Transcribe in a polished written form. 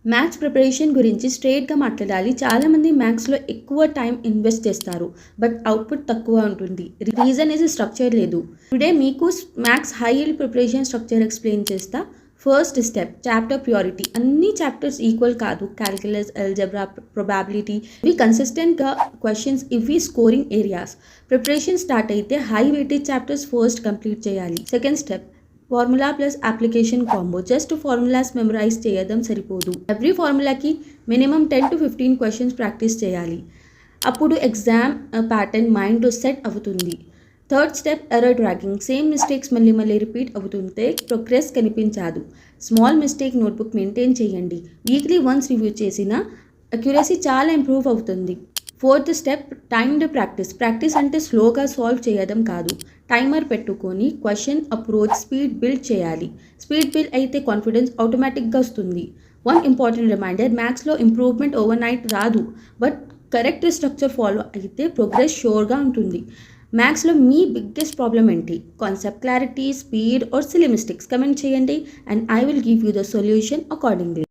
Maths preparation గురించి స్ట్రెయిట్‌గా మాట్లాడాలి. చాలామంది మ్యాథ్స్‌లో ఎక్కువ టైం ఇన్వెస్ట్ చేస్తారు. బట్ అవుట్‌పుట్ తక్కువ ఉంటుంది. రీజన్ ఈజ్ స్ట్రక్చర్ లేదు. టుడే మీకు maths high yield preparation structure explain చేస్తా. First step chapter priority. అన్ని చాప్టర్స్ ఈక్వల్ కాదు. క్యాలిక్యులస్, అల్జెబ్రా, ప్రొబాబిలిటీ ఇవి కన్సిస్టెంట్‌గా క్వశ్చన్స్, ఇవి స్కోరింగ్ ఏరియాస్. ప్రిపరేషన్ స్టార్ట్ అయితే high weightage chapters first complete చేయాలి. Second step formula plus application combo. Just formulas memorise చేయడం సరిపోదు. ఎవ్రీ ఫార్ములాకి మినిమం 10 to 15 క్వశ్చన్స్ ప్రాక్టీస్ చేయాలి. అప్పుడు ఎగ్జామ్ ప్యాటర్న్ మైండ్లో సెట్ అవుతుంది. Third step error tracking. Same mistakes మళ్ళీ రిపీట్ అవుతుంటే ప్రోగ్రెస్ కనిపించదు. స్మాల్ మిస్టేక్ నోట్బుక్ మెయింటైన్ చేయండి. వీక్లీ వన్స్ రివ్యూ చేసిన అక్యురసీ చాలా ఇంప్రూవ్ అవుతుంది. Fourth step timed practice. Practice అంటే స్లోగా సాల్వ్ చేయడం కాదు. టైమర్ పెట్టుకొని క్వశ్చన్ అప్రోచ్ స్పీడ్ బిల్డ్ చేయాలి. స్పీడ్ బిల్డ్ అయితే కాన్ఫిడెన్స్ ఆటోమేటిక్గా వస్తుంది. వన్ ఇంపార్టెంట్ రిమైండర్, మ్యాథ్స్లో ఇంప్రూవ్మెంట్ ఓవర్ నైట్ రాదు. బట్ కరెక్ట్ స్ట్రక్చర్ ఫాలో అయితే ప్రోగ్రెస్ షూర్గా ఉంటుంది. మ్యాథ్స్లో మీ బిగ్గెస్ట్ ప్రాబ్లం ఏంటి? Concept clarity, speed or silly mistakes? Comment చేయండి and I will give you the solution accordingly.